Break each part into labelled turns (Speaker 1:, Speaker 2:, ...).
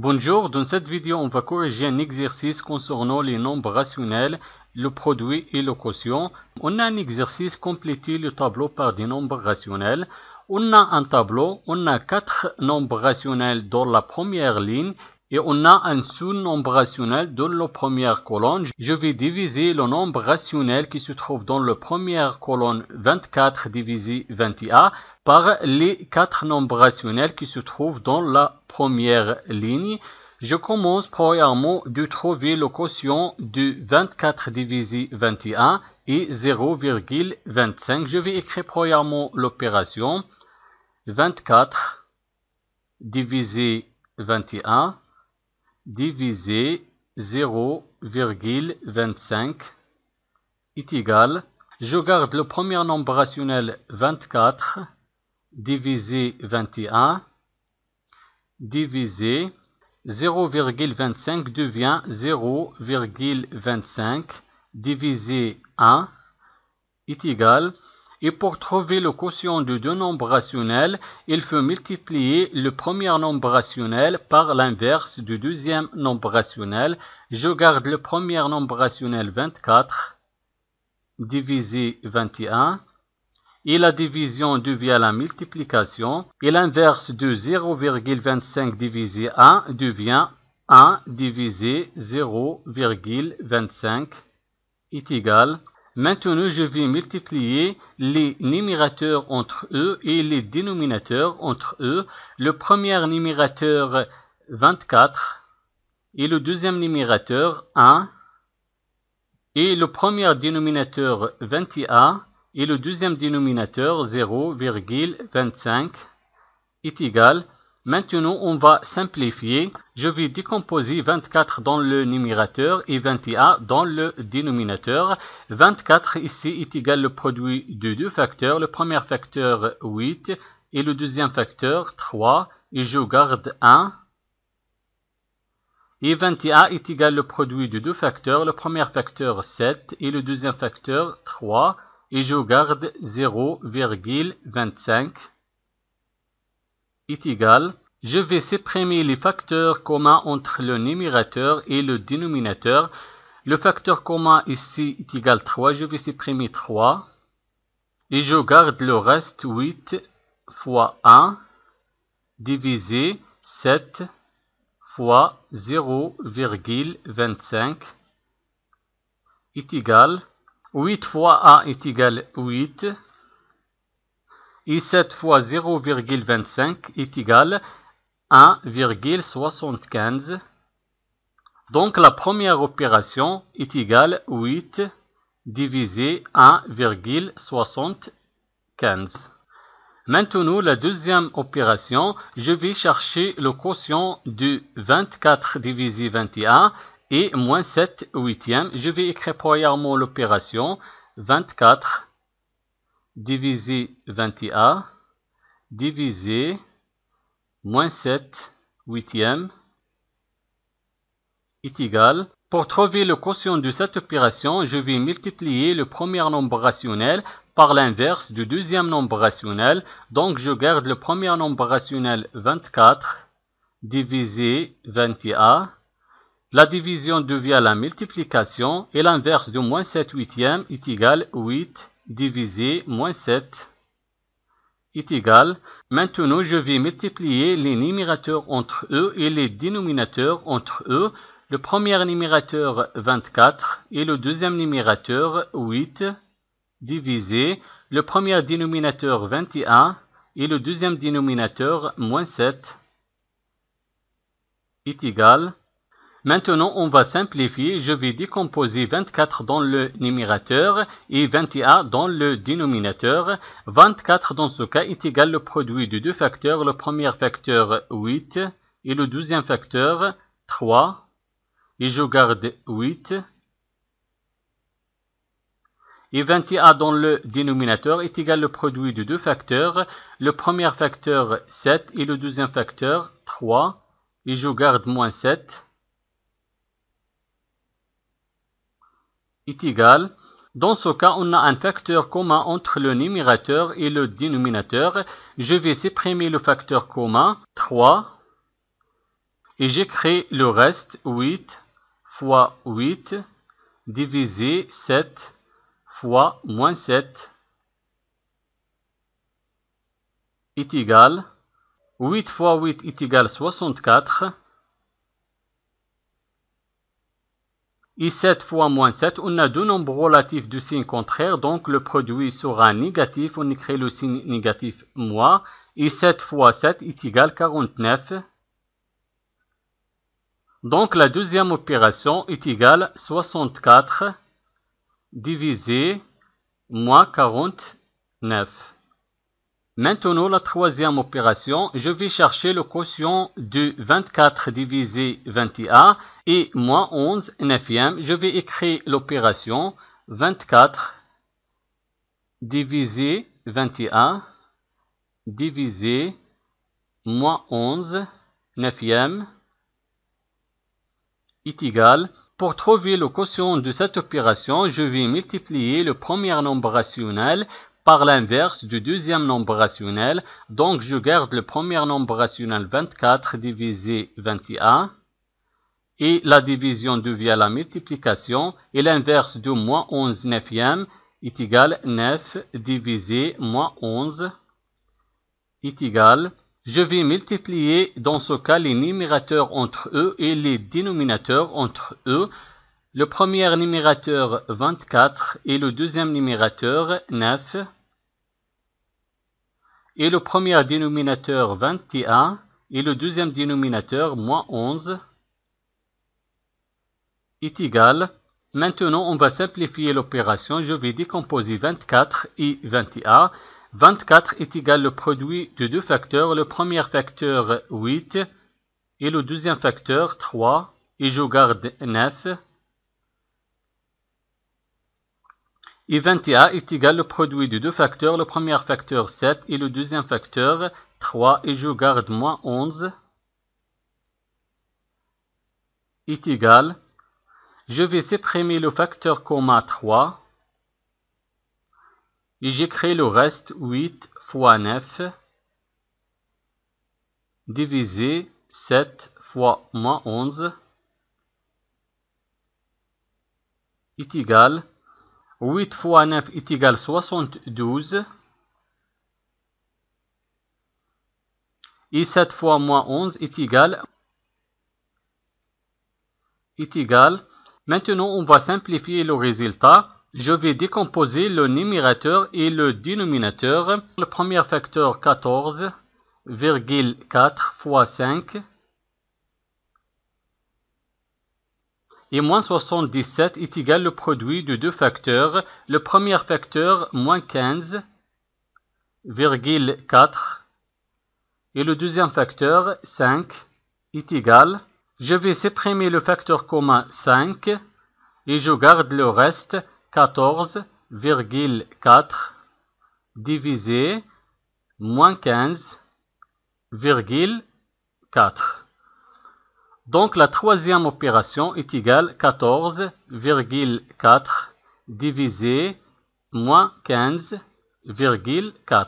Speaker 1: Bonjour, dans cette vidéo, on va corriger un exercice concernant les nombres rationnels, le produit et le quotient. On a un exercice, compléter le tableau par des nombres rationnels. On a un tableau, on a 4 nombres rationnels dans la première ligne et on a un sous-nombre rationnel dans la première colonne. Je vais diviser le nombre rationnel qui se trouve dans la première colonne 24 divisé 21 par les 4 nombres rationnels qui se trouvent dans la première ligne. Je commence premièrement de trouver le quotient de 24 divisé 21 et 0,25. Je vais écrire premièrement l'opération 24 divisé 21 divisé 0,25 est égal. Je garde le premier nombre rationnel 24 divisé 21 divisé 0,25 devient 0,25 divisé 1 est égal. Et pour trouver le quotient de deux nombres rationnels, il faut multiplier le premier nombre rationnel par l'inverse du deuxième nombre rationnel. Je garde le premier nombre rationnel 24 divisé 21. Et la division devient la multiplication. Et l'inverse de 0,25 divisé 1 devient 1 divisé 0,25 est égal. Maintenant, je vais multiplier les numérateurs entre eux et les dénominateurs entre eux. Le premier numérateur 24 et le deuxième numérateur 1 et le premier dénominateur 21 et le deuxième dénominateur 0,25 est égal. Maintenant, on va simplifier. Je vais décomposer 24 dans le numérateur et 21 dans le dénominateur. 24 ici est égal au produit de deux facteurs. Le premier facteur 8 et le deuxième facteur 3. Et je garde 1. Et 21 est égal au produit de deux facteurs. Le premier facteur 7 et le deuxième facteur 3. Et je garde 0,25 est égal. Je vais supprimer les facteurs communs entre le numérateur et le dénominateur. Le facteur commun ici est égal 3. Je vais supprimer 3. Et je garde le reste 8 fois 1 divisé 7 fois 0,25 est égal. 8 fois 1 est égal 8. Et 7 fois 0,25 est égal 1,75. Donc la première opération est égale 8 divisé 1,75. Maintenant, la deuxième opération, je vais chercher le quotient de 24 divisé 21 et moins 7 huitièmes. Je vais écrire premièrement l'opération 24 divisé 21 divisé moins 7 huitièmes est égal. Pour trouver le quotient de cette opération, je vais multiplier le premier nombre rationnel par l'inverse du deuxième nombre rationnel. Donc je garde le premier nombre rationnel 24 divisé 21. La division devient la multiplication et l'inverse de moins 7 huitièmes est égal 8 divisé moins 7 est égal. Maintenant, je vais multiplier les numérateurs entre eux et les dénominateurs entre eux. Le premier numérateur 24 et le deuxième numérateur 8 divisé le premier dénominateur 21 et le deuxième dénominateur moins 7 est égal. Maintenant, on va simplifier. Je vais décomposer 24 dans le numérateur et 21 dans le dénominateur. 24 dans ce cas est égal au produit de deux facteurs. Le premier facteur 8 et le deuxième facteur 3. Et je garde 8. Et 21 dans le dénominateur est égal au produit de deux facteurs. Le premier facteur 7 et le deuxième facteur 3. Et je garde moins 7. Est égal. Dans ce cas, on a un facteur commun entre le numérateur et le dénominateur. Je vais supprimer le facteur commun 3 Et j'écris le reste 8 fois 8 divisé 7 fois moins 7 est égal 8 fois 8 est égal 64 et 7 fois moins 7, on a deux nombres relatifs de signe contraire, donc le produit sera négatif, on écrit le signe négatif moins, et 7 fois 7 est égal 49. Donc la deuxième opération est égale 64 divisé moins 49. Maintenant, la troisième opération, je vais chercher le quotient de 24 divisé 21 et moins 11 neuvième. Je vais écrire l'opération 24 divisé 21 divisé moins 11 neuvième est égal. Pour trouver le quotient de cette opération, je vais multiplier le premier nombre rationnel par l'inverse du deuxième nombre rationnel. Donc, je garde le premier nombre rationnel 24 divisé 21. Et la division devient la multiplication. Et l'inverse de moins 11 neuvième est égal 9 divisé moins 11 est égal. Je vais multiplier dans ce cas les numérateurs entre eux et les dénominateurs entre eux. Le premier numérateur 24 et le deuxième numérateur 9. Et le premier dénominateur 21 et le deuxième dénominateur moins 11 est égal. Maintenant, on va simplifier l'opération. Je vais décomposer 24 et 21. 24 est égal le produit de deux facteurs. Le premier facteur 8 et le deuxième facteur 3. Et je garde 9. Et 21 est égal le produit de deux facteurs. Le premier facteur 7 et le deuxième facteur 3. Et je garde moins 11 est égal. Je vais supprimer le facteur commun 3. Et j'écris le reste 8 fois 9 divisé 7 fois moins 11 est égal 8 fois 9 est égal 72 et 7 fois moins 11 est égal. Maintenant, on va simplifier le résultat. Je vais décomposer le numérateur et le dénominateur. Le premier facteur 14,4 fois 5 et moins 77 est égal le produit de deux facteurs. Le premier facteur moins 15,4 et le deuxième facteur 5 est égal. Je vais supprimer le facteur commun 5 et je garde le reste 14,4 divisé moins 15,4. Donc la troisième opération est égale 14,4 divisé moins 15,4.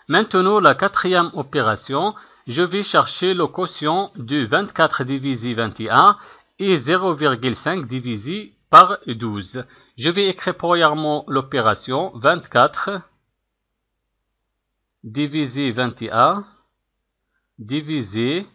Speaker 1: Maintenant la quatrième opération, je vais chercher le quotient de 24 divisé 21 et 0,5 divisé par 12. Je vais écrire premièrement l'opération 24 divisé 21 divisé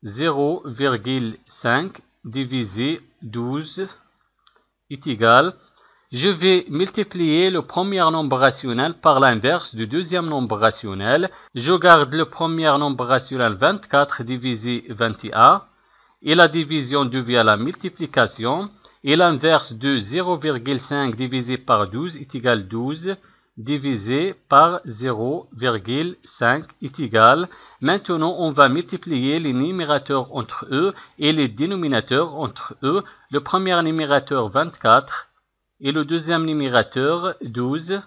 Speaker 1: 0,5 divisé 12 est égal. Je vais multiplier le premier nombre rationnel par l'inverse du deuxième nombre rationnel. Je garde le premier nombre rationnel 24 divisé 21 et la division devient la multiplication. Et l'inverse de 0,5 divisé par 12 est égal 12 divisé par 0,5 est égal. Maintenant, on va multiplier les numérateurs entre eux et les dénominateurs entre eux. Le premier numérateur 24 et le deuxième numérateur 12.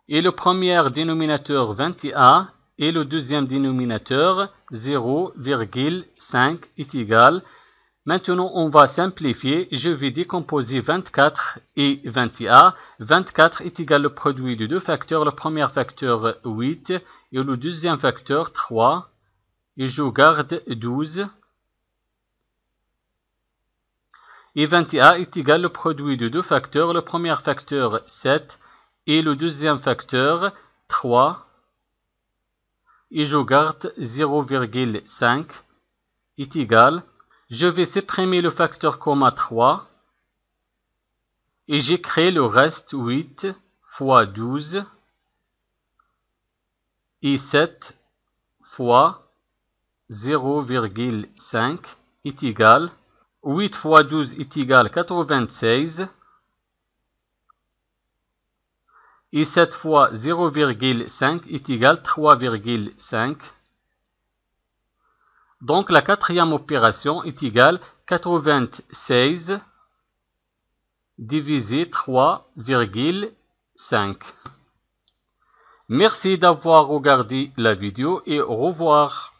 Speaker 1: Et le premier dénominateur 21 et le deuxième dénominateur 0,5 est égal. Maintenant, on va simplifier. Je vais décomposer 24 et 21. 24 est égal le produit de deux facteurs. Le premier facteur 8 et le deuxième facteur 3. et je garde 12. Et 21 est égal au produit de deux facteurs. Le premier facteur 7 et le deuxième facteur 3. Et je garde 0,5 est égal. Je vais supprimer le facteur commun 3. Et j'écris le reste 8 fois 12 et 7 fois 0,5 est égal. 8 fois 12 est égal 96 et 7 fois 0,5 est égal 3,5. Donc la quatrième opération est égale 96 divisé 3,5. Merci d'avoir regardé la vidéo et au revoir.